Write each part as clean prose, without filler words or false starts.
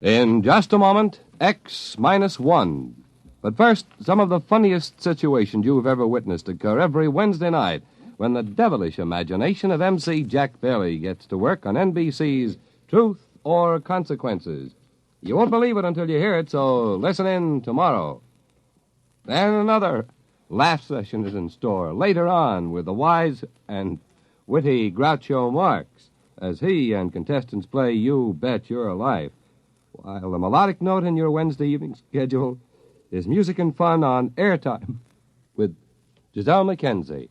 In just a moment, X-1. But first, some of the funniest situations you've ever witnessed occur every Wednesday night when the devilish imagination of MC Jack Bailey gets to work on NBC's Truth or Consequences. You won't believe it until you hear it, so listen in tomorrow. Then another laugh session is in store later on with the wise and witty Groucho Marx as he and contestants play You Bet Your Life, while the melodic note in your Wednesday evening schedule is music and fun on Airtime with Giselle McKenzie.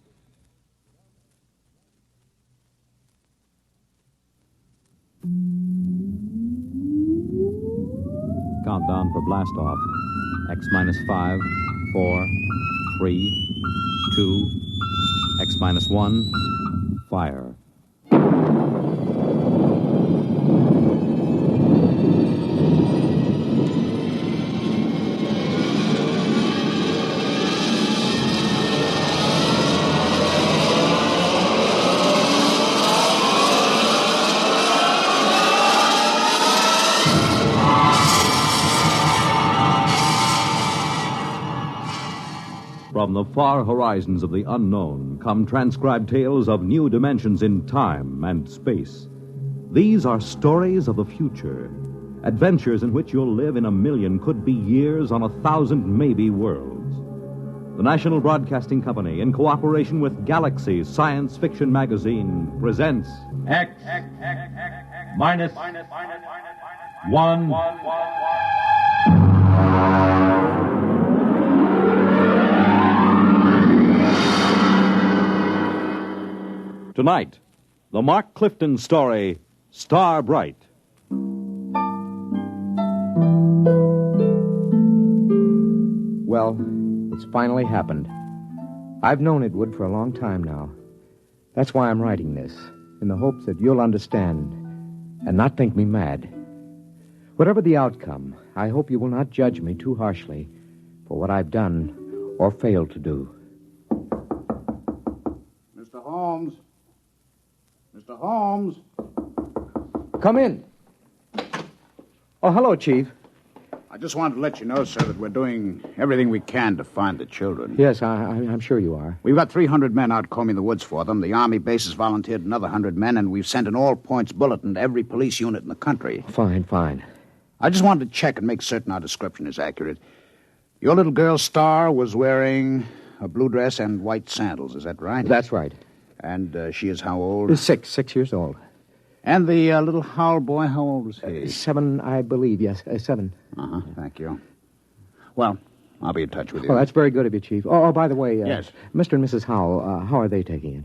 Countdown for blast off. X-5, 4, 3, 2, X-1, fire. From the far horizons of the unknown come transcribed tales of new dimensions in time and space. These are stories of the future, adventures in which you'll live in a million could-be years on 1,000 maybe worlds. The National Broadcasting Company, in cooperation with Galaxy Science Fiction Magazine, presents X-1. Tonight, the Mark Clifton story, Starbright. Well, it's finally happened. I've known it would for a long time now. That's why I'm writing this, in the hopes that you'll understand and not think me mad. Whatever the outcome, I hope you will not judge me too harshly for what I've done or failed to do. Mr. Holmes. Mr. Holmes. Come in. Oh, hello, Chief. I just wanted to let you know, sir, that we're doing everything we can to find the children. Yes, I'm sure you are. We've got 300 men out combing the woods for them. The Army base has volunteered another 100 men, and we've sent an all-points bulletin to every police unit in the country. Fine. I just wanted to check and make certain our description is accurate. Your little girl, Star, was wearing a blue dress and white sandals. Is that right? That's right. And she is how old? 6 years old. And the little Howell boy, how old was he? 7, I believe, yes, 7. Uh-huh, thank you. Well, I'll be in touch with you. Oh, that's very good of you, Chief. Oh, by the way, yes. Mr. and Mrs. Howell, how are they taking it?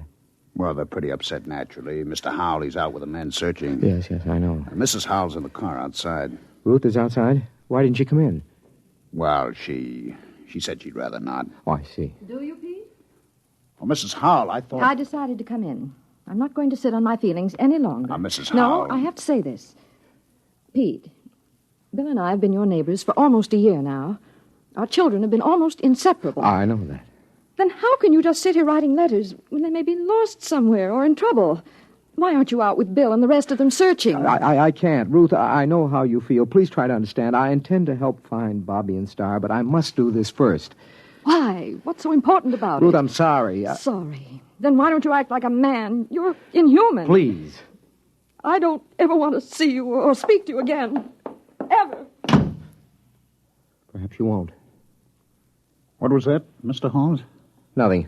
Well, they're pretty upset, naturally. Mr. Howell, he's out with the men searching. Yes, I know. Mrs. Howell's in the car outside. Ruth is outside? Why didn't she come in? Well, she said she'd rather not. Oh, I see. Do you, Pete? Oh, Mrs. Howell, I thought... I decided to come in. I'm not going to sit on my feelings any longer. Now, Mrs. Howell... No, I have to say this. Pete, Bill and I have been your neighbors for almost a year now. Our children have been almost inseparable. I know that. Then how can you just sit here writing letters when they may be lost somewhere or in trouble? Why aren't you out with Bill and the rest of them searching? I can't. Ruth, I know how you feel. Please try to understand. I intend to help find Bobby and Star, but I must do this first. Why? What's so important about Ruth, it? I'm sorry. Sorry? Then why don't you act like a man? You're inhuman. Please. I don't ever want to see you or speak to you again. Ever. Perhaps you won't. What was that, Mr. Holmes? Nothing.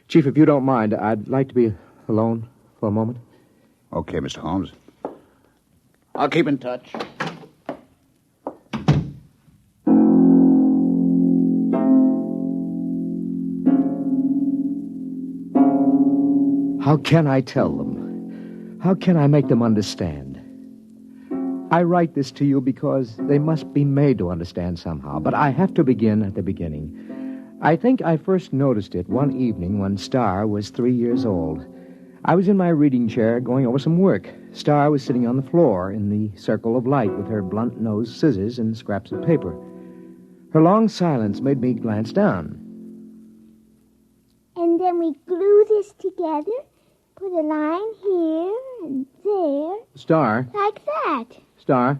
Chief, if you don't mind, I'd like to be alone for a moment. Okay, Mr. Holmes. I'll keep in touch. How can I tell them? How can I make them understand? I write this to you because they must be made to understand somehow, but I have to begin at the beginning. I think I first noticed it one evening when Star was 3 years old. I was in my reading chair going over some work. Star was sitting on the floor in the circle of light with her blunt-nosed scissors and scraps of paper. Her long silence made me glance down. And then we glue this together, put a line here and there. Star? Like that. Star?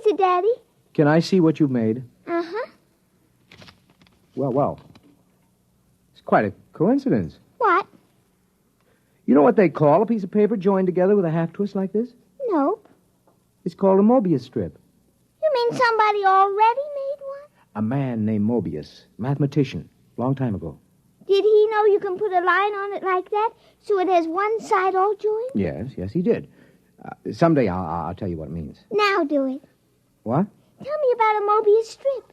is it, Daddy? Can I see what you've made? Uh-huh. Well. It's quite a coincidence. What? You know what they call a piece of paper joined together with a half twist like this? Nope. It's called a Mobius strip. You mean somebody already made one? A man named Mobius, mathematician, long time ago. Did he know you can put a line on it like that so it has one side all joined? Yes, he did. Someday I'll tell you what it means. Now do it. What? Tell me about a Mobius strip.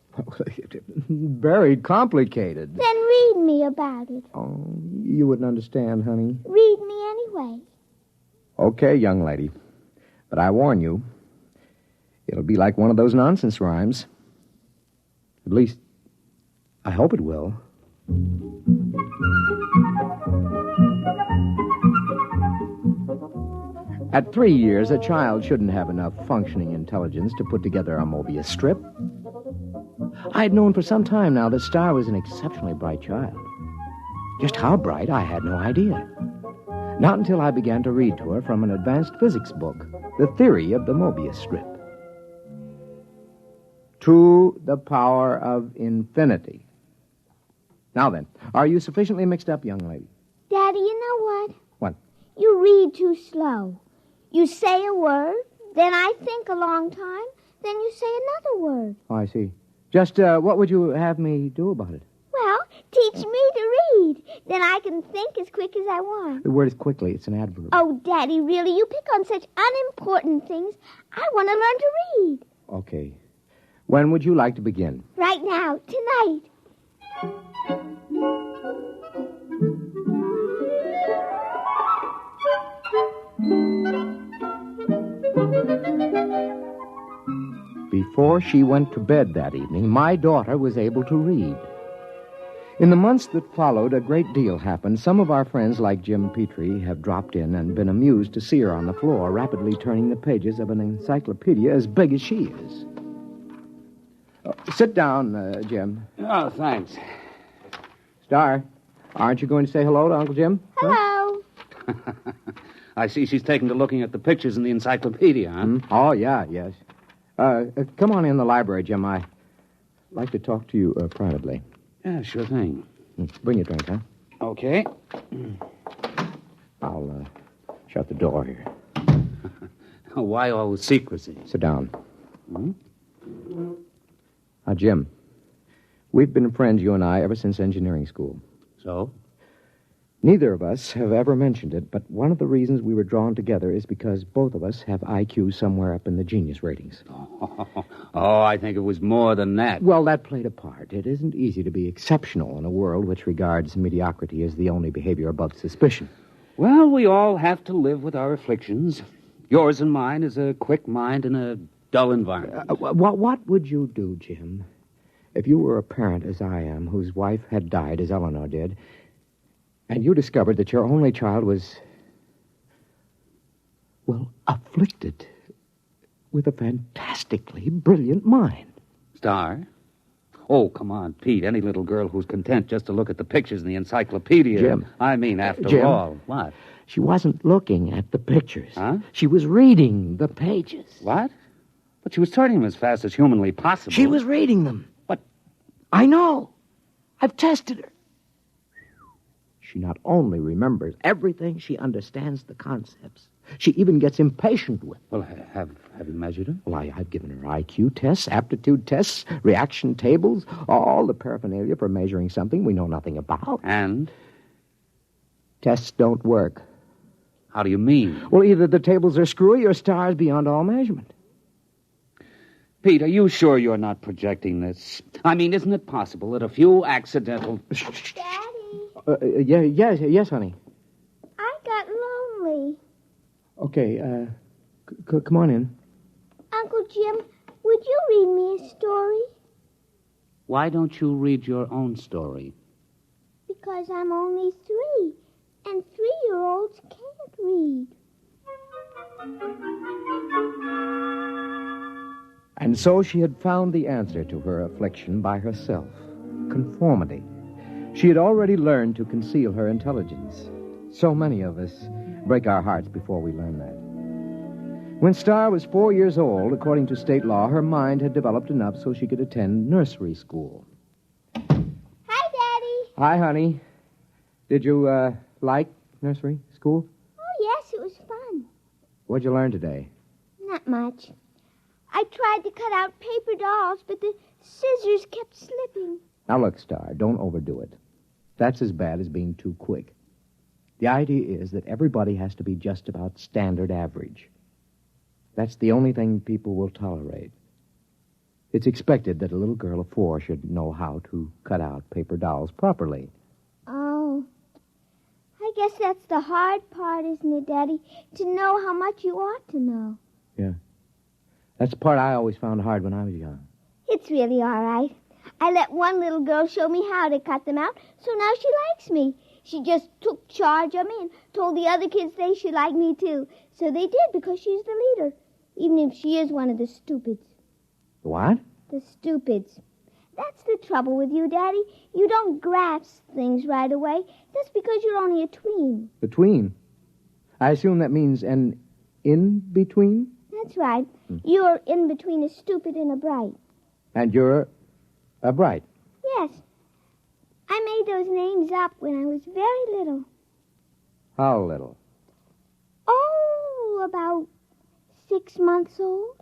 Very complicated. Then read me about it. Oh, you wouldn't understand, honey. Read me anyway. Okay, young lady. But I warn you, it'll be like one of those nonsense rhymes. At least, I hope it will. At 3 years, a child shouldn't have enough functioning intelligence to put together a Mobius strip. I had known for some time now that Star was an exceptionally bright child. Just how bright, I had no idea. Not until I began to read to her from an advanced physics book, The Theory of the Mobius Strip. To the power of infinity. Now then, are you sufficiently mixed up, young lady? Daddy, you know what? What? You read too slow. You say a word, then I think a long time, then you say another word. Oh, I see. Just what would you have me do about it? Well, teach me to read. Then I can think as quick as I want. The word is quickly. It's an adverb. Oh, Daddy, really? You pick on such unimportant things. I want to learn to read. Okay. When would you like to begin? Right now, tonight. Before she went to bed that evening, my daughter was able to read. In the months that followed, a great deal happened. Some of our friends, like Jim Petrie, have dropped in and been amused to see her on the floor, rapidly turning the pages of an encyclopedia as big as she is. Sit down, Jim. Oh, thanks. Star, aren't you going to say hello to Uncle Jim? Hello. I see she's taken to looking at the pictures in the encyclopedia, huh? Oh, yeah, yes. Come on in the library, Jim. I'd like to talk to you privately. Yeah, sure thing. Bring your drink, huh? Okay. I'll shut the door here. Why all the secrecy? Sit down. Jim, we've been friends, you and I, ever since engineering school. So? Neither of us have ever mentioned it, but one of the reasons we were drawn together is because both of us have IQ somewhere up in the genius ratings. Oh, I think it was more than that. Well, that played a part. It isn't easy to be exceptional in a world which regards mediocrity as the only behavior above suspicion. Well, we all have to live with our afflictions. Yours and mine is a quick mind in a dull environment. What would you do, Jim, if you were a parent, as I am, whose wife had died, as Eleanor did, and you discovered that your only child was, well, afflicted with a fantastically brilliant mind? Star? Oh, come on, Pete. Any little girl who's content just to look at the pictures in the encyclopedia. Jim. I mean, after Jim. all. What? She wasn't looking at the pictures. Huh? She was reading the pages. What? But she was turning them as fast as humanly possible. She was reading them. What? I know. I've tested her. She not only remembers everything, she understands the concepts. She even gets impatient with them. Well, have you measured her? Well, I've given her IQ tests, aptitude tests, reaction tables, all the paraphernalia for measuring something we know nothing about. And? Tests don't work. How do you mean? Well, either the tables are screwy or Star's beyond all measurement. Pete, are you sure you're not projecting this? I mean, isn't it possible that a few accidental... Daddy. Yes, honey. I got lonely. Okay, come on in. Uncle Jim, would you read me a story? Why don't you read your own story? Because I'm only 3, and 3-year-olds can't read. And so she had found the answer to her affliction by herself. Conformity. She had already learned to conceal her intelligence. So many of us break our hearts before we learn that. When Star was 4 years old, according to state law, her mind had developed enough so she could attend nursery school. Hi, Daddy. Hi, honey. Did you, like nursery school? Oh, yes, it was fun. What'd you learn today? Not much. I tried to cut out paper dolls, but the scissors kept slipping. Now, look, Star, don't overdo it. That's as bad as being too quick. The idea is that everybody has to be just about standard average. That's the only thing people will tolerate. It's expected that a little girl of 4 should know how to cut out paper dolls properly. Oh, I guess that's the hard part, isn't it, Daddy? To know how much you ought to know. Yeah. That's the part I always found hard when I was young. It's really all right. I let one little girl show me how to cut them out, so now she likes me. She just took charge of me and told the other kids they should like me, too. So they did, because she's the leader, even if she is one of the stupids. What? The stupids. That's the trouble with you, Daddy. You don't grasp things right away. That's because you're only a tween. Between? I assume that means an in-between? That's right. You're in between a stupid and a bright. And you're a bright. Yes. I made those names up when I was very little. How little? Oh, about 6 months old.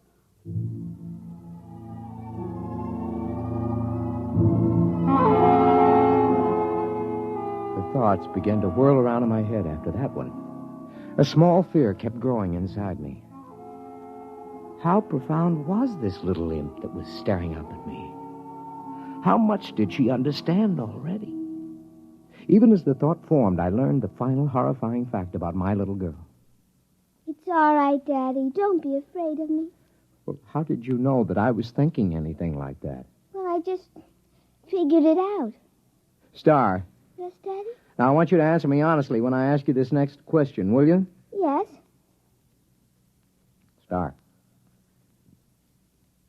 The thoughts began to whirl around in my head after that one. A small fear kept growing inside me. How profound was this little imp that was staring up at me? How much did she understand already? Even as the thought formed, I learned the final horrifying fact about my little girl. It's all right, Daddy. Don't be afraid of me. Well, how did you know that I was thinking anything like that? Well, I just figured it out. Star. Yes, Daddy? Now, I want you to answer me honestly when I ask you this next question, will you? Yes. Star.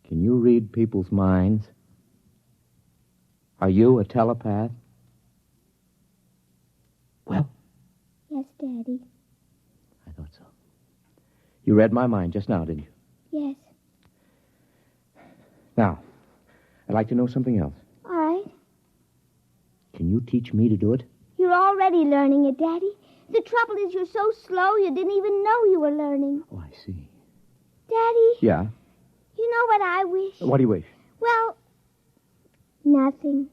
Can you read people's minds? Are you a telepath? Well? Yes, Daddy. I thought so. You read my mind just now, didn't you? Yes. Now, I'd like to know something else. All right. Can you teach me to do it? You're already learning it, Daddy. The trouble is you're so slow you didn't even know you were learning. Oh, I see. Daddy? Yeah? You know what I wish? What do you wish? Well, nothing.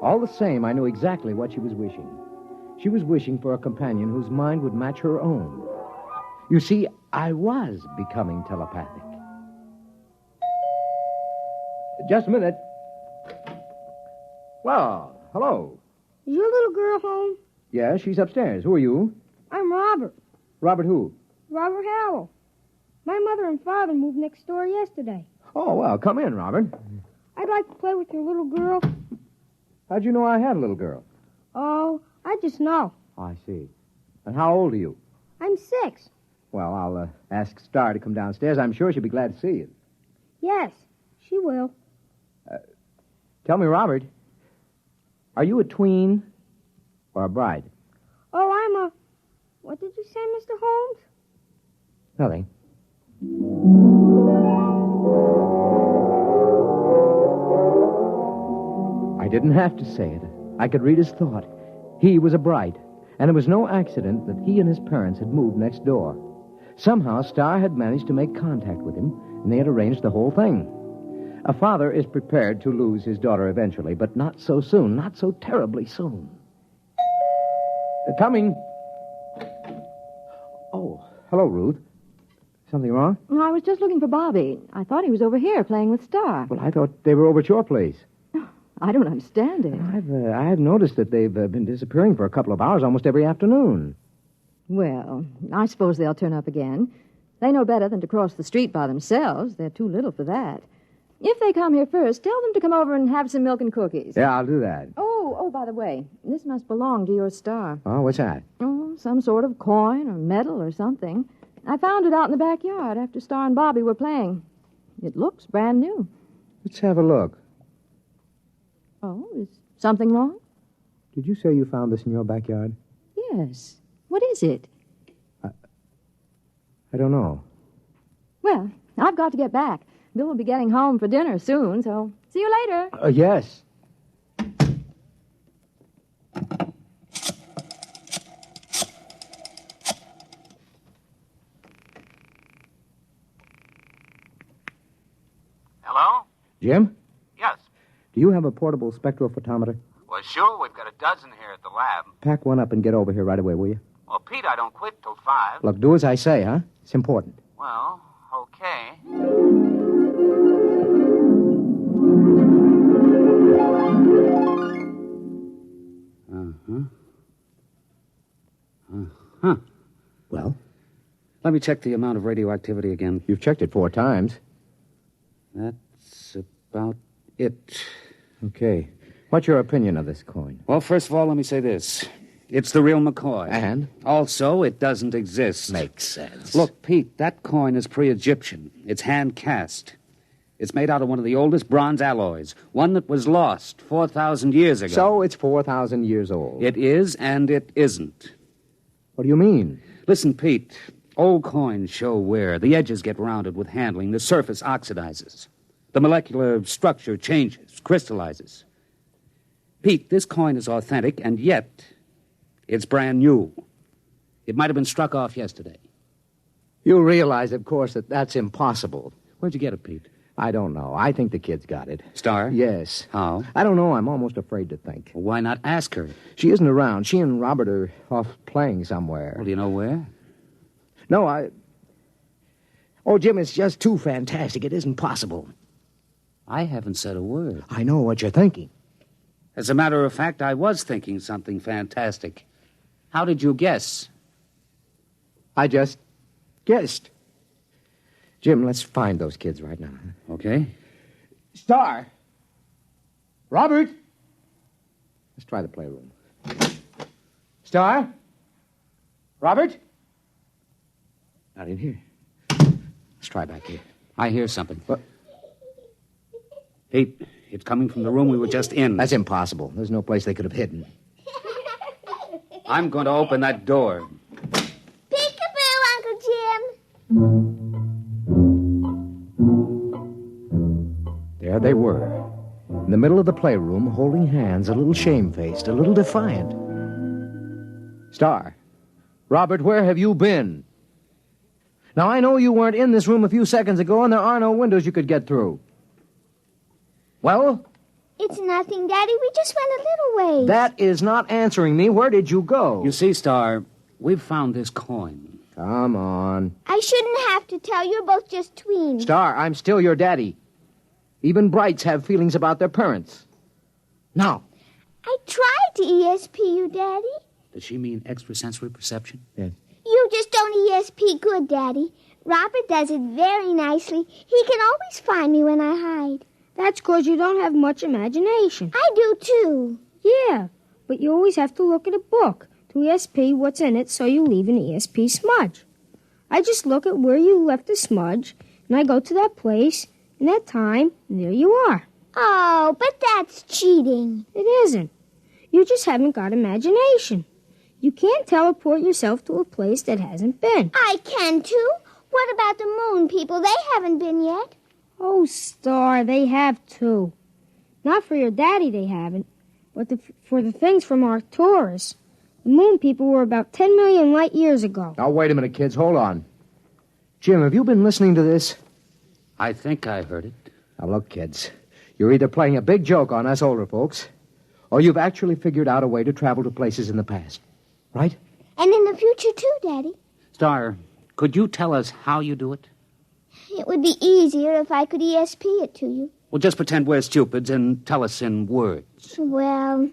All the same, I knew exactly what she was wishing. She was wishing for a companion whose mind would match her own. You see, I was becoming telepathic. Just a minute. Well, hello. Is your little girl home? Yeah, she's upstairs. Who are you? I'm Robert. Robert who? Robert Howell. My mother and father moved next door yesterday. Oh, well, come in, Robert. I'd like to play with your little girl. How'd you know I had a little girl? Oh, I just know. Oh, I see. And how old are you? I'm 6. Well, I'll ask Star to come downstairs. I'm sure she'll be glad to see you. Yes, she will. Tell me, Robert, are you a tween or a bride? Oh, I'm a... What did you say, Mr. Holmes? Nothing. I didn't have to say it. I could read his thought. He was a bride, and it was no accident that he and his parents had moved next door. Somehow, Star had managed to make contact with him, and they had arranged the whole thing. A father is prepared to lose his daughter eventually, but not so soon, not so terribly soon. Coming. Oh, hello, Ruth. Something wrong? No, I was just looking for Bobby. I thought he was over here playing with Star. Well, I thought they were over at your place. I don't understand it. I've noticed that they've been disappearing for a couple of hours almost every afternoon. Well, I suppose they'll turn up again. They know better than to cross the street by themselves. They're too little for that. If they come here first, tell them to come over and have some milk and cookies. Yeah, I'll do that. Oh, by the way, this must belong to your Star. Oh, what's that? Oh, some sort of coin or medal or something. I found it out in the backyard after Star and Bobby were playing. It looks brand new. Let's have a look. Oh, is something wrong? Do Did you say you found this in your backyard? Yes. What is it? I don't know. Well, I've got to get back. Bill will be getting home for dinner soon, so see you later. Yes. Hello? Jim, Yes. do you have a portable spectrophotometer? Well, sure, we've got a dozen here at the lab. Pack one up and get over here right away, will you? Well, Pete, I don't quit till 5. Look, do as I say, huh? It's important. Well, okay. Well, Let me check the amount of radioactivity again. you've checked it 4 times. That's about it. Okay. What's your opinion of this coin? Well, first of all, let me say this. It's the real McCoy. And? Also, it doesn't exist. Makes sense. Look, Pete, that coin is pre-Egyptian. It's hand-cast. It's made out of one of the oldest bronze alloys, one that was lost 4,000 years ago. So it's 4,000 years old. It is and it isn't. What do you mean? Listen, Pete, old coins show wear. The edges get rounded with handling. The surface oxidizes. The molecular structure changes, crystallizes. Pete, this coin is authentic, and yet it's brand new. It might have been struck off yesterday. You realize, of course, that that's impossible. Where'd you get it, Pete? I don't know. I think the kid's got it. Star? Yes. How? I don't know. I'm almost afraid to think. Well, why not ask her? She isn't around. She and Robert are off playing somewhere. Well, do you know where? No, Oh, Jim, it's just too fantastic. It isn't possible. I haven't said a word. I know what you're thinking. As a matter of fact, I was thinking something fantastic. How did you guess? I just guessed. Jim, let's find those kids right now. Okay. Star! Robert! Let's try the playroom. Star? Robert? Not in here. Let's try back here. I hear something. What? Pete, it's coming from the room we were just in. That's impossible. There's no place they could have hidden. I'm going to open that door. Peekaboo, Uncle Jim. There they were. In the middle of the playroom, holding hands, a little shamefaced, a little defiant. Star. Robert, where have you been? Now, I know you weren't in this room a few seconds ago, and there are no windows you could get through. Well? It's nothing, Daddy. We just went a little ways. That is not answering me. Where did you go? You see, Star, we've found this coin. Come on. I shouldn't have to tell you. You're both just tweens. Star, I'm still your daddy. Even Brights have feelings about their parents. Now. I tried to ESP you, Daddy. Does she mean extrasensory perception? Yes. You just don't ESP good, Daddy. Robert does it very nicely. He can always find me when I hide. That's 'cause you don't have much imagination. I do, too. Yeah, but you always have to look at a book to ESP what's in it so you leave an ESP smudge. I just look at where you left the smudge, and I go to that place, and that time, and there you are. Oh, but that's cheating. It isn't. You just haven't got imagination. You can't teleport yourself to a place that hasn't been. I can, too. What about the moon people? They haven't been yet. Oh, Star, they have too. Not for your daddy, they haven't, but for the things from Arcturus. The moon people were about 10 million light years ago. Now, wait a minute, kids. Hold on. Jim, have you been listening to this? I think I heard it. Now, look, kids. You're either playing a big joke on us older folks, or you've actually figured out a way to travel to places in the past. Right? And in the future, too, Daddy. Star, could you tell us how you do it? It would be easier if I could ESP it to you. Well, just pretend we're stupids and tell us in words. Well,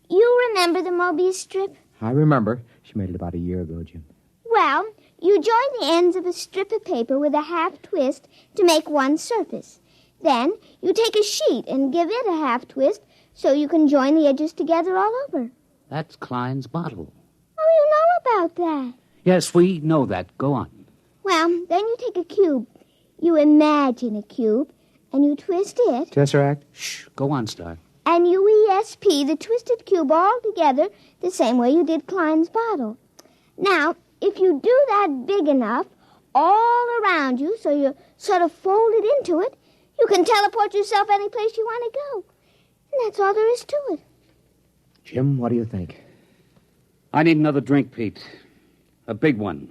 you remember the Mobius strip? I remember. She made it about a year ago, Jim. Well, you join the ends of a strip of paper with a half twist to make one surface. Then you take a sheet and give it a half twist so you can join the edges together all over. That's Klein's bottle. Oh, you know about that. Yes, we know that. Go on. Well, then you take a cube. You imagine a cube, and you twist it. Tesseract? Shh. Go on, Star. and you ESP the twisted cube all together the same way you did Klein's bottle. Now, if you do that big enough all around you so you're sort of folded into it, you can teleport yourself any place you want to go. And that's all there is to it. Jim, what do you think? I need another drink, Pete. A big one.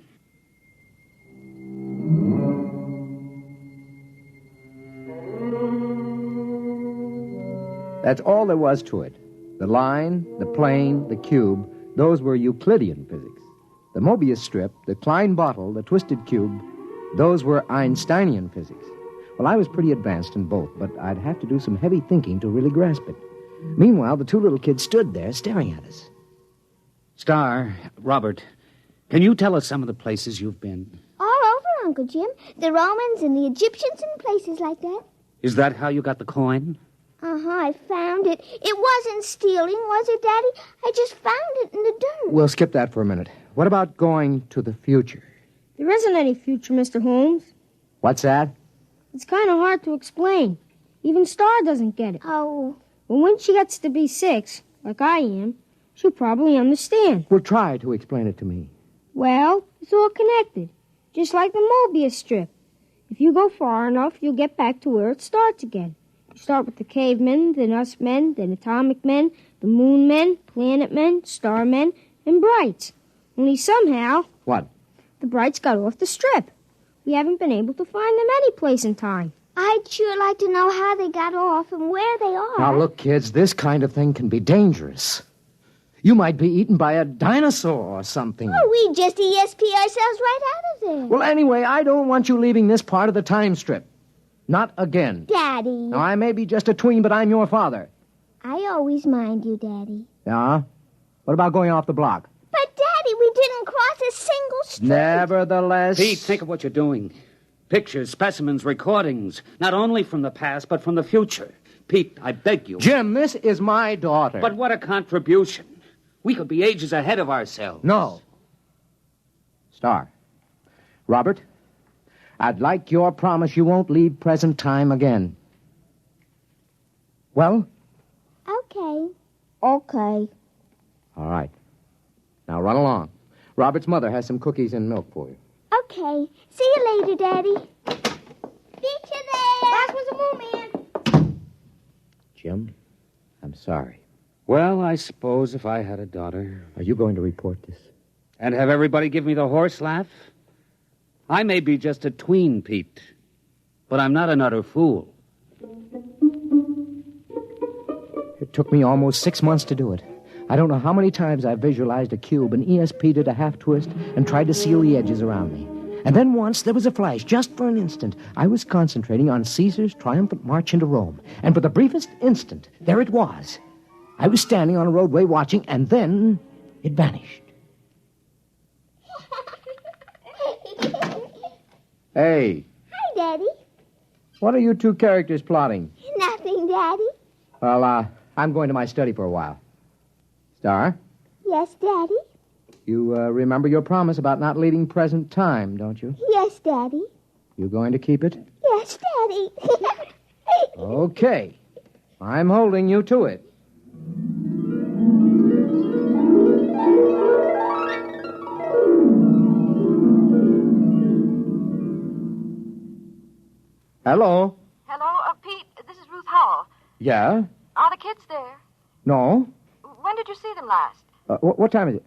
That's all there was to it. The line, the plane, the cube, those were Euclidean physics. The Mobius strip, the Klein bottle, the twisted cube, those were Einsteinian physics. Well, I was pretty advanced in both, but I'd have to do some heavy thinking to really grasp it. Meanwhile, the two little kids stood there staring at us. Star, Robert, can you tell us some of the places you've been? All over, Uncle Jim. The Romans and the Egyptians and places like that. Is that how you got the coin? Uh-huh, I found it. It wasn't stealing, was it, Daddy? I just found it in the dirt. We'll skip that for a minute. What about going to the future? There isn't any future, Mr. Holmes. What's that? It's kind of hard to explain. Even Star doesn't get it. Oh. But when she gets to be 6, like I am, she'll probably understand. Well, try to explain it to me. Well, it's all connected, just like the Mobius strip. If you go far enough, you'll get back to where it starts again. You start with the cavemen, then us men, then atomic men, the moon men, planet men, star men, and brights. Only somehow... What? The brights got off the strip. We haven't been able to find them any place in time. I'd sure like to know how they got off and where they are. Now, look, kids, this kind of thing can be dangerous. You might be eaten by a dinosaur or something. Oh, we just ESP ourselves right out of there. Well, anyway, I don't want you leaving this part of the time strip. Not again. Daddy. Now, I may be just a tween, but I'm your father. I always mind you, Daddy. Yeah? What about going off the block? But, Daddy, we didn't cross a single street. Nevertheless... Pete, think of what you're doing. Pictures, specimens, recordings, not only from the past, but from the future. Pete, I beg you. Jim, this is my daughter. But what a contribution. We could be ages ahead of ourselves. No. Star. Robert, I'd like your promise you won't leave present time again. Well? Okay. All right. Now run along. Robert's mother has some cookies and milk for you. Okay. See you later, Daddy. Beat you there. That was a movie. Jim, I'm sorry. Well, I suppose if I had a daughter... Are you going to report this? And have everybody give me the horse laugh? I may be just a tween, Pete, but I'm not an utter fool. It took me almost 6 months to do it. I don't know how many times I visualized a cube and ESP'd it a half twist and tried to seal the edges around me. And then once there was a flash, just for an instant. I was concentrating on Caesar's triumphant march into Rome. And for the briefest instant, there it was. I was standing on a roadway watching, and then it vanished. Hey. Hi, Daddy. What are you two characters plotting? Nothing, Daddy. Well, I'm going to my study for a while. Star? Yes, Daddy? You remember your promise about not leaving present time, don't you? Yes, Daddy. You going to keep it? Yes, Daddy. Okay. I'm holding you to it. Hello? Hello, Pete. This is Ruth Howell. Yeah? Are the kids there? No? When did you see them last? What time is it?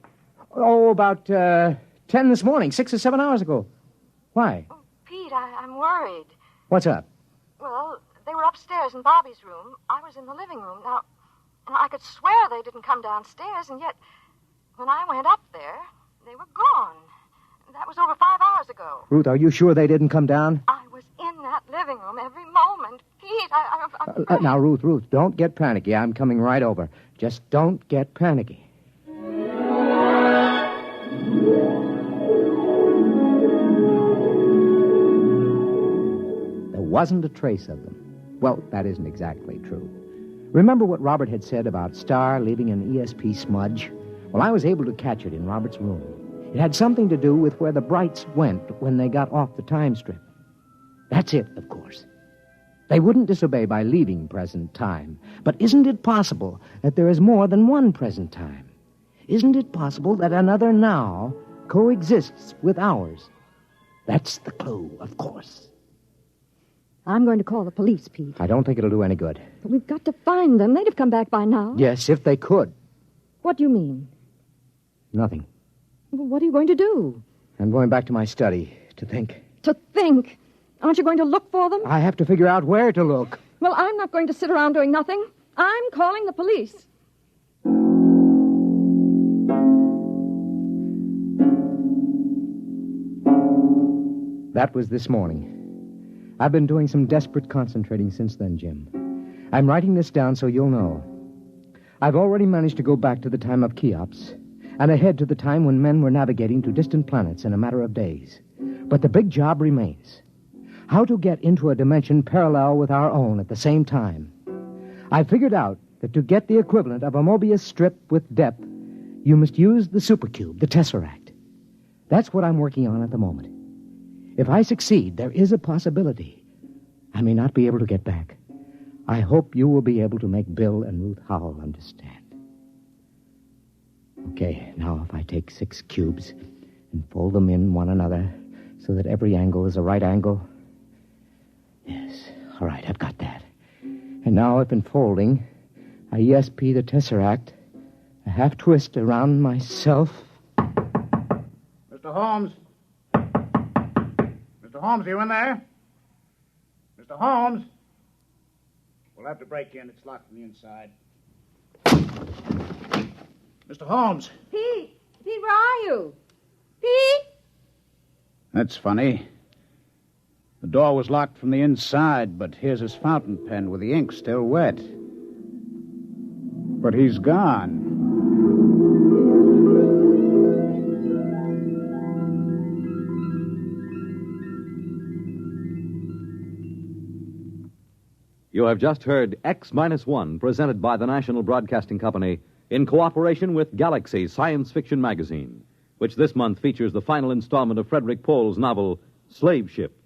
Oh, about 10 this morning, 6 or 7 hours ago. Why? Oh, Pete, I'm worried. What's up? Well, they were upstairs in Bobby's room. I was in the living room. Now, I could swear they didn't come downstairs, and yet, when I went up there, they were gone. That was over 5 hours ago. Ruth, are you sure they didn't come down? I was in that living room every moment. Pete, I'm afraid. Now, Ruth, don't get panicky. I'm coming right over. Just don't get panicky. There wasn't a trace of them. Well, that isn't exactly true. Remember what Robert had said about Star leaving an ESP smudge? Well, I was able to catch it in Robert's room. It had something to do with where the Brights went when they got off the time strip. That's it, of course. They wouldn't disobey by leaving present time. But isn't it possible that there is more than one present time? Isn't it possible that another now coexists with ours? That's the clue, of course. I'm going to call the police, Pete. I don't think it'll do any good. But we've got to find them. They'd have come back by now. Yes, if they could. What do you mean? Nothing. Well, what are you going to do? I'm going back to my study to think. To think? Aren't you going to look for them? I have to figure out where to look. Well, I'm not going to sit around doing nothing. I'm calling the police. That was this morning. I've been doing some desperate concentrating since then, Jim. I'm writing this down so you'll know. I've already managed to go back to the time of Cheops and ahead to the time when men were navigating to distant planets in a matter of days. But the big job remains. How to get into a dimension parallel with our own at the same time. I figured out that to get the equivalent of a Mobius strip with depth, you must use the supercube, the tesseract. That's what I'm working on at the moment. If I succeed, there is a possibility I may not be able to get back. I hope you will be able to make Bill and Ruth Howell understand. Okay, now if I take 6 cubes and fold them in one another so that every angle is a right angle. Yes, all right, I've got that. And now if in folding, I ESP the tesseract, a half twist around myself. Mr. Holmes? Mr. Holmes, are you in there? Mr. Holmes? We'll have to break in. It's locked from the inside. Mr. Holmes! Pete! Pete, where are you? Pete! That's funny. The door was locked from the inside, but here's his fountain pen with the ink still wet. But he's gone. You have just heard X-1, presented by the National Broadcasting Company in cooperation with Galaxy Science Fiction Magazine, which this month features the final installment of Frederik Pohl's novel, Slave Ship,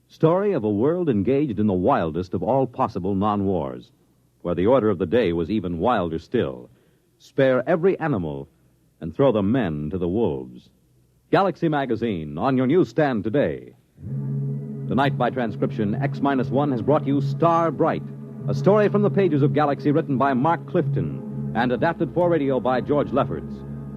story of a world engaged in the wildest of all possible non-wars, where the order of the day was even wilder still. Spare every animal and throw the men to the wolves. Galaxy Magazine, on your newsstand today. Tonight, by transcription, X-1 has brought you Starbright, a story from the pages of Galaxy written by Mark Clifton and adapted for radio by George Lefferts.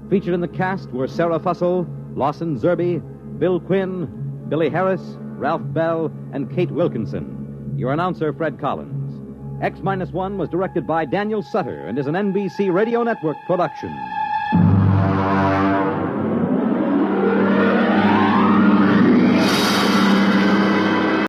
Featured in the cast were Sarah Fussell, Lawson Zerby, Bill Quinn, Billy Harris, Ralph Bell, and Kate Wilkinson. Your announcer, Fred Collins. X-1 was directed by Daniel Sutter and is an NBC Radio Network production.